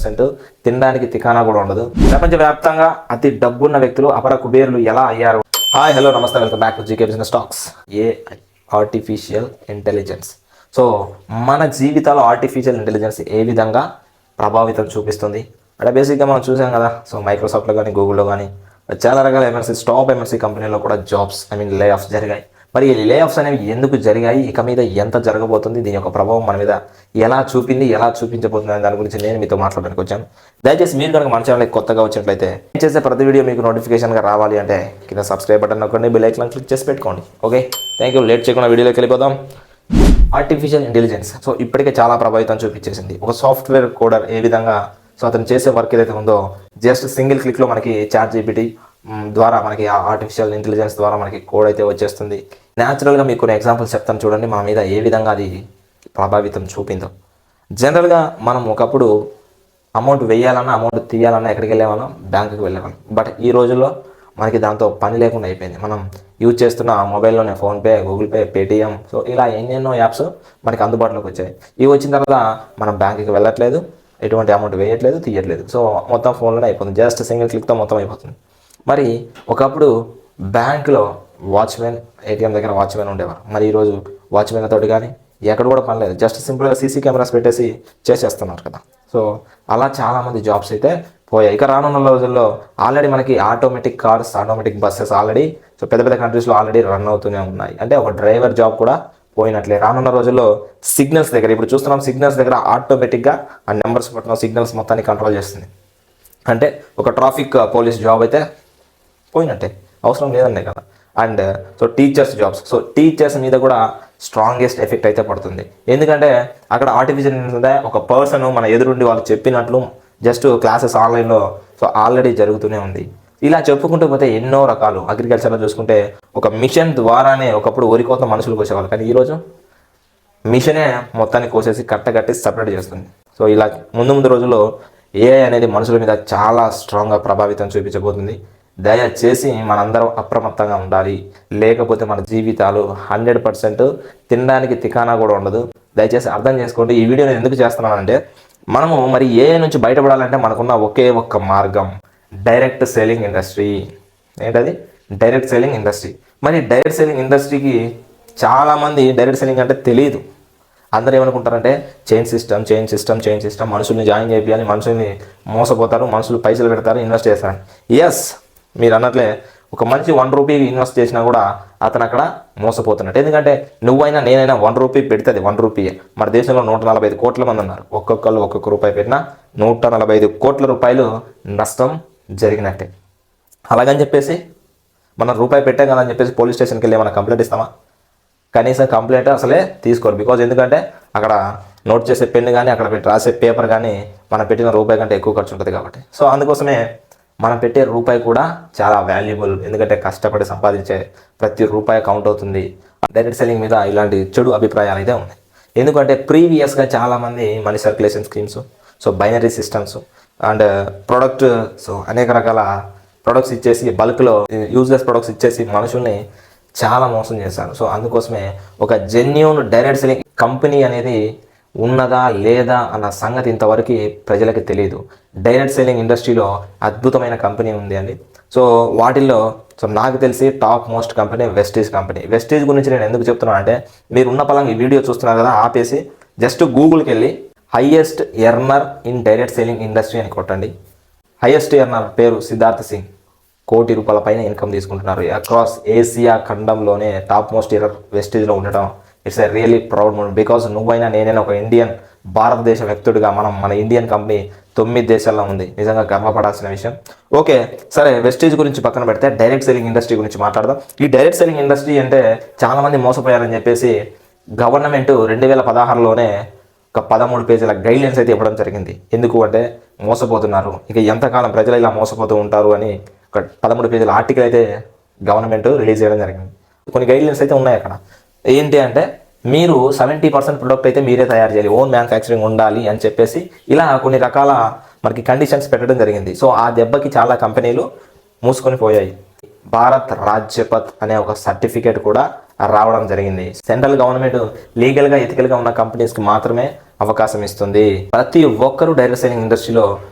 100% తినడానికి తికానా కూడా ఉండదు. ప్రపంచవ్యాప్తంగా అతి డబ్బున్న వ్యక్తులు అపర కుబేర్లు ఎలా అయ్యారు? హాయ్ హలో నమస్తే, welcome back to GK business talks. AI, artificial intelligence. So మన జీవితాల్లో ఆర్టిఫిషియల్ ఇంటెలిజెన్స్ ఏ విధంగా ప్రభావితం చూపిస్తుంది అంటే బేసిక్గా మనం చూసాం కదా. సో మైక్రోసాఫ్ట్లో కానీ గూగుల్లో కానీ చాలా రకాల టాప్ ఎంఎన్సీ కంపెనీలో కూడా జాబ్స్ లే ఆఫ్స్ జరిగాయి. మరి ఈ లే ఆఫ్స్ అనేవి ఎందుకు జరిగాయి, ఇక మీద ఎంత జరగబోతుంది, దీని యొక్క ప్రభావం మన మీద ఎలా చూపింది, ఎలా చూపించబోతుంది అనే దాని గురించి నేను మీతో మాట్లాడడానికి వచ్చాను. దయచేసి మీరు కనుక మన ఛానల్కి కొత్తగా వచ్చినట్లయితే నేను చేసే ప్రతి వీడియో మీకు నోటిఫికేషన్గా రావాలి అంటే కింద సబ్స్క్రైబ్ బటన్ నొక్కండి, బెల్ ఐకాన్ క్లిక్ చేసి పెట్టుకోండి. Okay, thank you. లేట్ చేయకుండా వీడియోలోకి వెళ్ళిపోదాం. ఆర్టిఫిషియల్ ఇంటెలిజెన్స్ సో ఇప్పటికే చాలా ప్రభావితం చూపించేసింది. ఒక సాఫ్ట్వేర్ కోడర్ ఏ విధంగా సో అతను చేసే వర్క్ ఏదైతే ఉందో జస్ట్ సింగిల్ క్లిక్లో మనకి ChatGPT ద్వారా మనకి ఆర్టిఫిషియల్ ఇంటెలిజెన్స్ ద్వారా మనకి కోడ్ అయితే వచ్చేస్తుంది. న్యాచురల్గా మీకు కొన్ని ఎగ్జాంపుల్స్ చెప్తాను చూడండి, మన మీద ఏ విధంగా అది ప్రభావితం చూపిందో. జనరల్గా మనం ఒకప్పుడు అమౌంట్ వేయాలన్నా అమౌంట్ తీయాలన్నా ఎక్కడికి వెళ్ళేవాళ్ళం, బ్యాంకుకి వెళ్ళేవాళ్ళం. బట్ ఈ రోజుల్లో మనకి దాంతో పని లేకుండా అయిపోయింది. మనం యూజ్ చేస్తున్న మొబైల్లోనే PhonePe, Google Pay, Paytm, so ఇలా ఎన్నెన్నో యాప్స్ మనకి అందుబాటులోకి వచ్చాయి. ఇవి వచ్చిన తర్వాత మనం బ్యాంకుకి వెళ్ళట్లేదు, ఎటువంటి అమౌంట్ వేయట్లేదు, తీయట్లేదు. సో మొత్తం ఫోన్లోనే అయిపోతుంది, జస్ట్ సింగిల్ క్లిక్తో మొత్తం అయిపోతుంది. మరి ఒకప్పుడు బ్యాంకులో వాచ్మెన్, ఏటీఎం దగ్గర వాచ్మెన్ ఉండేవారు. మరి ఈరోజు వాచ్మెన్ తోటి కానీ ఎక్కడ కూడా పని లేదు, జస్ట్ సింపుల్గా సీసీ కెమెరాస్ పెట్టేసి చేసేస్తున్నారు కదా. సో అలా చాలామంది జాబ్స్ అయితే పోయాయి. ఇక రానున్న రోజుల్లో ఆల్రెడీ మనకి automatic cars, automatic buses already so పెద్ద పెద్ద కంట్రీస్లో ఆల్రెడీ రన్ అవుతూనే ఉన్నాయి. అంటే ఒక డ్రైవర్ జాబ్ కూడా పోయినట్లే. రానున్న రోజుల్లో సిగ్నల్స్ దగ్గర, ఇప్పుడు చూస్తున్నాం సిగ్నల్స్ దగ్గర ఆటోమేటిక్గా ఆ నెంబర్స్ పట్టిన సిగ్నల్స్ మొత్తాన్ని కంట్రోల్ చేస్తుంది. అంటే ఒక ట్రాఫిక్ పోలీస్ జాబ్ అయితే పోయినట్టే, అవసరం లేదనే కదా. And so teachers jobs, so teachers మీద కూడా స్ట్రాంగెస్ట్ ఎఫెక్ట్ అయితే పడుతుంది. ఎందుకంటే అక్కడ ఆర్టిఫిషియల్ ఇంటెలిజెన్స్ ఒక పర్సన్ మన ఎదురుండి వాళ్ళు చెప్పినట్లు జస్ట్ క్లాసెస్ ఆన్లైన్లో సో ఆల్రెడీ జరుగుతూనే ఉంది. ఇలా చెప్పుకుంటూ పోతే ఎన్నో రకాలు. అగ్రికల్చర్లో చూసుకుంటే ఒక మిషన్ ద్వారానే ఒకప్పుడు వరి కోత మనుషులు కోసేవాళ్ళు, కానీ ఈరోజు మిషనే మొత్తాన్ని కోసేసి కట్టగట్టి సపరేట్ చేస్తుంది. సో ఇలా ముందు రోజుల్లో ఏఐ అనేది మనుషుల మీద చాలా స్ట్రాంగ్గా ప్రభావితం చూపించబోతుంది. దయచేసి మనందరం అప్రమత్తంగా ఉండాలి, లేకపోతే మన జీవితాలు 100% తినడానికి తికానా కూడా ఉండదు. దయచేసి అర్థం చేసుకోండి. ఈ వీడియో నేను ఎందుకు చేస్తున్నానంటే మనము మరి ఏఐ నుంచి బయటపడాలంటే మనకున్న ఒకే ఒక్క మార్గం డైరెక్ట్ సెల్లింగ్ ఇండస్ట్రీ. ఏంటది? Direct selling industry. మరి డైరెక్ట్ సెల్లింగ్ ఇండస్ట్రీకి చాలామంది డైరెక్ట్ సెల్లింగ్ అంటే తెలియదు. అందరూ ఏమనుకుంటారంటే చైన్ సిస్టమ్, మనుషుల్ని జాయిన్ చేయాలి, మనుషుల్ని మోసపోతారు, మనుషులు పైసలు పెడతారు, ఇన్వెస్ట్ చేస్తారు. ఎస్, మీరు అన్నట్లే ఒక మనిషి 1 రూపీ ఇన్వెస్ట్ చేసినా కూడా అతను అక్కడ మోసపోతున్నట్టు. ఎందుకంటే నువ్వైనా నేనైనా 1 రూపీ పెడితే 1 రూపీయే. మన దేశంలో 145 కోట్ల మంది ఉన్నారు. ఒక్కొక్కరు ఒక్కొక్క రూపాయి పెట్టినా 145 కోట్ల రూపాయలు నష్టం జరిగినట్టే. అలాగని చెప్పేసి మనం రూపాయి పెట్టాం కదా అని చెప్పేసి పోలీస్ స్టేషన్కి వెళ్ళి మనం కంప్లైంట్ ఇస్తామా? కనీసం కంప్లైంట్ అసలే తీసుకోరు. బికాజ్ ఎందుకంటే అక్కడ నోట్ చేసే పెన్ను కానీ అక్కడ పెట్టి రాసే పేపర్ కానీ మనం పెట్టిన రూపాయి కంటే ఎక్కువ ఖర్చు ఉంటుంది కాబట్టి. సో అందుకోసమే మనం పెట్టే రూపాయి కూడా చాలా వాల్యుబుల్. ఎందుకంటే కష్టపడి సంపాదించే ప్రతి రూపాయి కౌంట్ అవుతుంది. డైరెక్ట్ సెల్లింగ్ మీద ఇలాంటి చెడు అభిప్రాయాలు అయితే ఉన్నాయి. ఎందుకంటే ప్రీవియస్గా చాలామంది money circulation schemes, so binary systems and product, so అనేక రకాల ప్రొడక్ట్స్ ఇచ్చేసి బల్క్లో యూజ్లెస్ ప్రొడక్ట్స్ ఇచ్చేసి మనుషుల్ని చాలా మోసం చేశారు. సో అందుకోసమే ఒక జెన్యూన్ డైరెక్ట్ సెల్లింగ్ కంపెనీ అనేది ఉన్నదా లేదా అన్న సంగతి ఇంతవరకు ప్రజలకి తెలియదు. డైరెక్ట్ సెల్లింగ్ ఇండస్ట్రీలో అద్భుతమైన కంపెనీ ఉంది అండి. సో వాటిల్లో సో నాకు తెలిసి top most company Vestige company. Vestige గురించి నేను ఎందుకు చెప్తున్నాను అంటే మీరు ఉన్న పలంగా ఈ వీడియో చూస్తున్నారు కదా, ఆపేసి జస్ట్ గూగుల్కి వెళ్ళి highest earner in direct selling industry అని కొట్టండి. హైయెస్ట్ ఎర్నర్ పేరు సిద్ధార్థ్ సింగ్. ₹1 కోటి పైన ఇన్కమ్ తీసుకుంటున్నారు. అక్రాస్ ఏసియా ఖండంలోనే టాప్ మోస్ట్ ఎర్నర్ వెస్టీజ్లో ఉండటం it's a really proud moment. Because నువ్వైనా నేనైనా ఒక ఇండియన్, భారతదేశ వ్యక్తుడిగా మన ఇండియన్ కంపెనీ 9 దేశాల్లో ఉంది. నిజంగా గర్వపడాల్సిన విషయం. ఓకే సరే, వెస్టీజ్ గురించి పక్కన పెడితే డైరెక్ట్ సెల్లింగ్ ఇండస్ట్రీ గురించి మాట్లాడదాం. ఈ డైరెక్ట్ సెల్లింగ్ ఇండస్ట్రీ అంటే చాలామంది మోసపోయారని చెప్పేసి గవర్నమెంట్ 2016లోనే ఒక 13 పేజీల గైడ్లైన్స్ అయితే ఇవ్వడం జరిగింది. ఎందుకు అంటే మోసపోతున్నారు, ఇక ఎంతకాలం ప్రజలు ఇలా మోసపోతూ ఉంటారు అని ఒక 13 పేజీల ఆర్టికల్ అయితే గవర్నమెంట్ రిలీజ్ చేయడం జరిగింది. కొన్ని గైడ్లైన్స్ అయితే ఉన్నాయి అక్కడ. ఏంటి అంటే మీరు 70% ప్రొడక్ట్ అయితే మీరే తయారు చేయాలి, ఓన్ మ్యానుఫ్యాక్చరింగ్ ఉండాలి అని చెప్పేసి ఇలా కొన్ని రకాల మనకి కండిషన్స్ పెట్టడం జరిగింది. సో ఆ దెబ్బకి చాలా కంపెనీలు మూసుకొని పోయాయి. భారత్ రాజ్యపథ్ అనే ఒక సర్టిఫికేట్ కూడా రావడం జరిగింది. సెంట్రల్ గవర్నమెంట్ లీగల్గా ఎథికల్గా ఉన్న కంపెనీస్కి మాత్రమే అవకాశం ఇస్తుంది. ప్రతి ఒక్కరూ డైరెక్ట్ సెల్లింగ్ ఇండస్ట్రీలో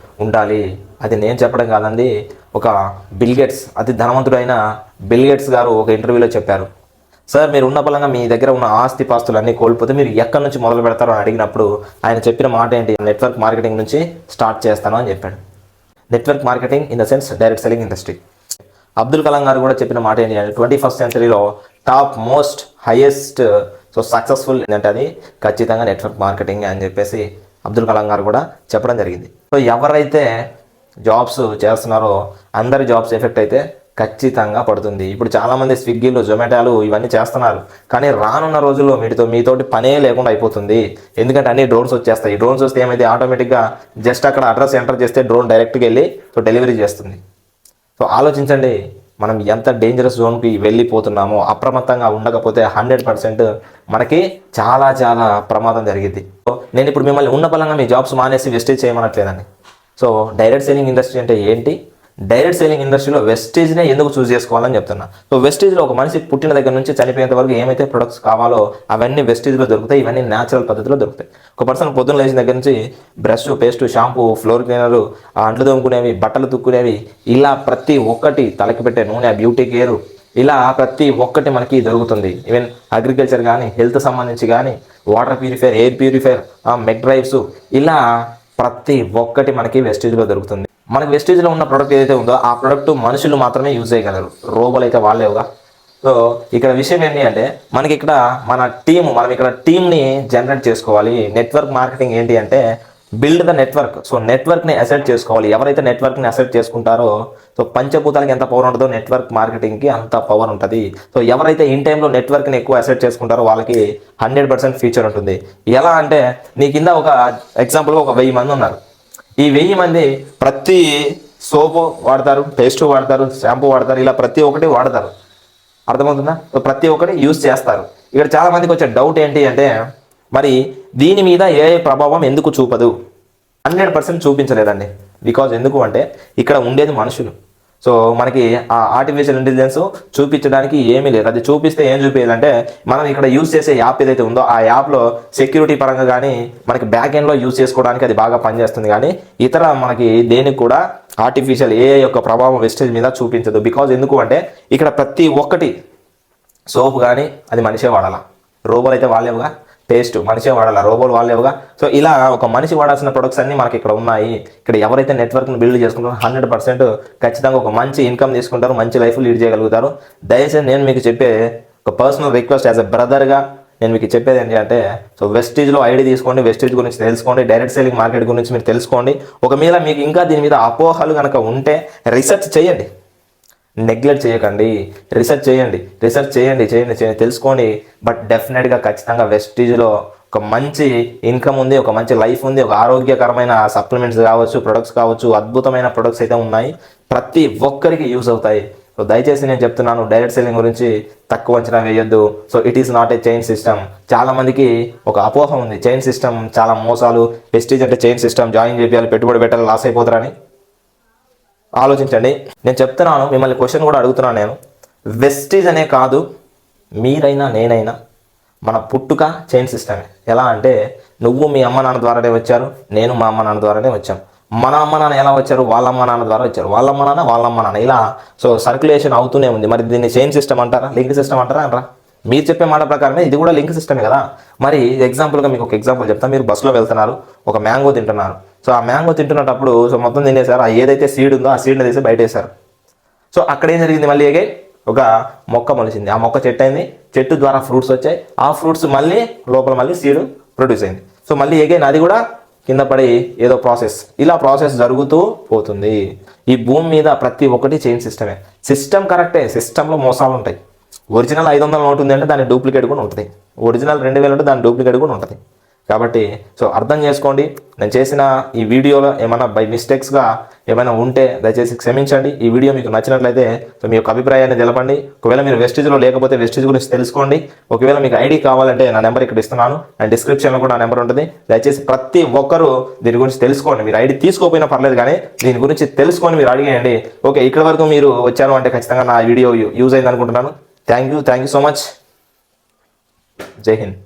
ఉండాలి. అది నేను చెప్పడం కాదండి, ఒక బిల్ గేట్స్, అతి ధనవంతుడైన బిల్ గేట్స్ గారు ఒక ఇంటర్వ్యూలో చెప్పారు. సార్, మీరు ఉన్న బలంగా మీ దగ్గర ఉన్న ఆస్తి పాస్తులన్నీ కోల్పోతే మీరు ఎక్కడి నుంచి మొదలు పెడతారో అని అడిగినప్పుడు ఆయన చెప్పిన మాట ఏంటి? నెట్వర్క్ మార్కెటింగ్ నుంచి స్టార్ట్ చేస్తాను అని చెప్పాడు. Network marketing in the sense direct selling industry. Abdul Kalam గారు కూడా చెప్పిన మాట ఏంటి అంటే 21st సెంచరీలో టాప్ మోస్ట్ హైయెస్ట్ సక్సెస్ఫుల్ ఏంటంటే అది ఖచ్చితంగా నెట్వర్క్ మార్కెటింగ్ అని చెప్పేసి అబ్దుల్ కలాం గారు కూడా చెప్పడం జరిగింది. సో ఎవరైతే జాబ్స్ చేస్తున్నారో అందరి జాబ్స్ ఎఫెక్ట్ అయితే ఖచ్చితంగా పడుతుంది. ఇప్పుడు చాలామంది స్విగ్గీలు, జొమాటోలు ఇవన్నీ చేస్తున్నారు, కానీ రానున్న రోజుల్లో మీతోటి పనే లేకుండా అయిపోతుంది. ఎందుకంటే అన్ని డ్రోన్స్ వచ్చేస్తాయి. డ్రోన్స్ వస్తే ఏమైతే ఆటోమేటిక్గా జస్ట్ అక్కడ అడ్రస్ ఎంటర్ చేస్తే డ్రోన్ డైరెక్ట్గా వెళ్ళి డెలివరీ చేస్తుంది. సో ఆలోచించండి, మనం ఎంత డేంజరస్ జోన్కి వెళ్ళిపోతున్నామో. అప్రమత్తంగా ఉండకపోతే 100% మనకి చాలా చాలా ప్రమాదం జరిగింది. సో నేను ఇప్పుడు మిమ్మల్ని ఉన్న బలంగా మీ జాబ్స్ మానేసి వెస్టేజ్ చేయమనట్లేదండి. సో డైరెక్ట్ సెల్లింగ్ ఇండస్ట్రీ అంటే ఏంటి? డైరెక్ట్ సెల్లింగ్ ఇండస్ట్రీలో వెస్టేజ్నే ఎందుకు చూస్ చేసుకోవాలని చెప్తున్నా. సో వెస్టేజ్లో ఒక మనిషి పుట్టిన దగ్గర నుంచి చనిపోయేంత వరకు ఏమైతే ప్రొడక్ట్స్ కావాలో అవన్నీ వెస్టేజ్లో దొరుకుతాయి. ఇవన్నీ న్యాచురల్ పద్ధతిలో దొరుకుతాయి. ఒక పర్సన్ పొద్దున్న లేచిన దగ్గర నుంచి brush, paste, shampoo, floor cleaner, అంట్లు తోముకునేవి, బట్టలు తుక్కునేవి, ఇలా ప్రతి ఒక్కటి, తలకి పెట్టే నూనె, బ్యూటీ కేరు, ఇలా ప్రతి ఒక్కటి మనకి దొరుకుతుంది. ఈవెన్ అగ్రికల్చర్ కానీ, హెల్త్ సంబంధించి కానీ, water purifier, air purifier, మెగ్ drives, ఇలా ప్రతి ఒక్కటి మనకి వెస్టేజ్లో దొరుకుతుంది. మనకి వెస్టేజ్లో ఉన్న ప్రోడక్ట్ ఏదైతే ఉందో ఆ ప్రోడక్ట్ మనుషులు మాత్రమే యూజ్ చేయగలరు, రోబోలు అయితే వాళ్ళేవుగా. సో ఇక్కడ విషయం ఏంటి అంటే మనకి ఇక్కడ మనం ఇక్కడ టీమ్ని జనరేట్ చేసుకోవాలి. నెట్వర్క్ మార్కెటింగ్ ఏంటి అంటే బిల్డ్ ద నెట్వర్క్. సో నెట్వర్క్ని అసెట్ చేసుకోవాలి. ఎవరైతే నెట్వర్క్ని అసెట్ చేసుకుంటారో సో పంచభూతాలకి ఎంత పవర్ ఉంటుందో నెట్వర్క్ మార్కెటింగ్కి అంత పవర్ ఉంటుంది. సో ఎవరైతే ఇన్ టైంలో నెట్వర్క్ని ఎక్కువ అసెట్ చేసుకుంటారో వాళ్ళకి 100% ఫ్యూచర్ ఉంటుంది. ఎలా అంటే నీ కింద ఒక ఎగ్జాంపుల్గా ఒక 1000 మంది ఉన్నారు. ఈ 1000 మంది ప్రతి సోపు వాడతారు, పేస్ట్ వాడతారు, షాంపూ వాడతారు, ఇలా ప్రతి ఒక్కటి వాడతారు. అర్థమవుతుందా? సో ప్రతి ఒక్కటి యూజ్ చేస్తారు. ఇక్కడ చాలా మందికి వచ్చే డౌట్ ఏంటి అంటే మరి దీని మీద ఏ ప్రభావం ఎందుకు చూపదు? 100% చూపించలేదండి. బికాజ్ ఎందుకు అంటే ఇక్కడ ఉండేది మనుషులు. సో మనకి ఆ ఆర్టిఫిషియల్ ఇంటెలిజెన్స్ చూపించడానికి ఏమీ లేదు. అది చూపిస్తే ఏం చూపించాలంటే మనం ఇక్కడ యూజ్ చేసే యాప్ ఏదైతే ఉందో ఆ యాప్లో సెక్యూరిటీ పరంగా కానీ మనకి బ్యాక్ ఎండ్లో యూజ్ చేసుకోవడానికి అది బాగా పనిచేస్తుంది. కానీ ఇతర మనకి దేనికి కూడా ఆర్టిఫిషియల్ ఏఐ యొక్క ప్రభావం వెస్టేజ్ మీద చూపించదు. బికాజ్ ఎందుకు అంటే ఇక్కడ ప్రతి ఒక్కటి సోప్ కానీ అది మనిషే వాడాలా, రోబోలు అయితే వాళ్ళేవుగా. పేస్ట్ మనిషే వాడాలా, రోబోలు వాళ్ళేవుగా. సో ఇలా ఒక మనిషి వాడాల్సిన ప్రొడక్ట్స్ అన్నీ మనకి ఇక్కడ ఉన్నాయి. ఇక్కడ ఎవరైతే నెట్వర్క్ని బిల్డ్ చేసుకుంటారో 100% ఖచ్చితంగా ఒక మంచి ఇన్కమ్ తీసుకుంటారు, మంచి లైఫ్ లీడ్ చేయగలుగుతారు. దయచేసి నేను మీకు చెప్పే ఒక పర్సనల్ రిక్వెస్ట్ యాజ్ ఎ బ్రదర్గా నేను మీకు చెప్పేది ఏంటి అంటే సో వెస్టేజ్లో ఐడి తీసుకోండి, వెస్టేజ్ గురించి తెలుసుకోండి, డైరెక్ట్ సెల్లింగ్ మార్కెట్ గురించి మీరు తెలుసుకోండి. ఒకవేళ మీకు ఇంకా దీని మీద అపోహలు కనుక ఉంటే రీసెర్చ్ చేయండి, నెగ్లెక్ట్ చేయకండి. రీసెర్చ్ చేయండి, తెలుసుకోండి. బట్ డెఫినెట్గా ఖచ్చితంగా వెస్టేజ్లో ఒక మంచి ఇన్కమ్ ఉంది, ఒక మంచి లైఫ్ ఉంది, ఒక ఆరోగ్యకరమైన సప్లిమెంట్స్ కావచ్చు, ప్రొడక్ట్స్ కావచ్చు, అద్భుతమైన ప్రొడక్ట్స్ అయితే ఉన్నాయి, ప్రతి ఒక్కరికి యూజ్ అవుతాయి. సో దయచేసి నేను చెప్తున్నాను, డైరెక్ట్ సెల్లింగ్ గురించి తక్కువ అంచనా వేయొద్దు. So it is not a chain system. చాలా మందికి ఒక అపోహ ఉంది, చైన్ సిస్టమ్ చాలా మోసాలు, వెస్టేజ్ అంటే చైన్ సిస్టమ్, జాయిన్ చేయాలి, పెట్టుబడి పెట్టాలి, లాస్ అయిపోతారని. ఆలోచించండి. నేను చెప్తున్నాను, మిమ్మల్ని క్వశ్చన్ కూడా అడుగుతున్నాను నేను. వెస్టేజ్ అనే కాదు, మీరైనా నేనైనా మన పుట్టుక చైన్ సిస్టమే. ఎలా అంటే నువ్వు మీ అమ్మ నాన్న ద్వారానే వచ్చారు, నేను మా అమ్మ నాన్న ద్వారానే వచ్చాం. మన అమ్మ నాన్న ఎలా వచ్చారు? వాళ్ళ అమ్మ నాన్న ద్వారా వచ్చారు, వాళ్ళ అమ్మ నాన్న, ఇలా సో సర్క్యులేషన్ అవుతూనే ఉంది. మరి దీన్ని చైన్ సిస్టమ్ అంటారా, లింక్ సిస్టమ్ అంటారా అనరా? మీరు చెప్పే మాట ప్రకారమే ఇది కూడా లింక్ సిస్టమే కదా. మరి ఎగ్జాంపుల్గా మీకు ఒక ఎగ్జాంపుల్ చెప్తాను. మీరు బస్సులో వెళ్తున్నారు, ఒక మ్యాంగో తింటున్నారు. సో ఆ మ్యాంగో తింటున్నప్పుడు సో మొత్తం తినేసారు, ఆ ఏదైతే సీడ్ ఉందో ఆ సీడ్ని తీసి బయట వేశారు. సో అక్కడ ఏం జరిగింది? మళ్ళీ ఒక మొక్క మొలిచింది, ఆ మొక్క చెట్టు అయింది, చెట్టు ద్వారా ఫ్రూట్స్ వచ్చాయి, ఆ ఫ్రూట్స్ మళ్ళీ లోపల మళ్ళీ సీడ్ ప్రొడ్యూస్ అయింది. సో మళ్ళీ అది కూడా కింద పడి ఏదో ఇలా ప్రాసెస్ జరుగుతూ పోతుంది. ఈ భూమి మీద ప్రతి ఒక్కటి చైన్ సిస్టమే. సిస్టమ్ కరెక్టే, సిస్టంలో మోసాలు ఉంటాయి. ఒరిజినల్ 500 నోట్ ఉంది అంటే దాని డూప్లికేట్ కూడా ఉంటుంది, ఒరిజినల్ 2000 ఉంటే దాని డూప్లికేట్ కూడా ఉంటుంది. కాబట్టి సో అర్థం చేసుకోండి. నేను చేసిన ఈ వీడియోలో ఏమైనా బై మిస్టేక్స్గా ఏమైనా ఉంటే దయచేసి క్షమించండి. ఈ వీడియో మీకు నచ్చినట్లయితే సో మీ యొక్క అభిప్రాయాన్ని తెలపండి. ఒకవేళ మీరు వెస్టేజ్లో లేకపోతే వెస్టేజ్ గురించి తెలుసుకోండి. ఒకవేళ మీకు ఐడి కావాలంటే నా నెంబర్ ఇక్కడ ఇస్తున్నాను, అండ్ డిస్క్రిప్షన్లో కూడా నా నెంబర్ ఉంటుంది. దయచేసి ప్రతి ఒక్కరూ దీని గురించి తెలుసుకోండి. మీరు ఐడి తీసుకోకపోయినా పర్లేదు, కానీ దీని గురించి తెలుసుకొని మీరు అడిగేయండి. ఓకే, ఇక్కడ వరకు మీరు వచ్చారు అంటే ఖచ్చితంగా నా వీడియో యూజ్ అయింది అనుకుంటున్నాను. Thank you so much. జై హింద్.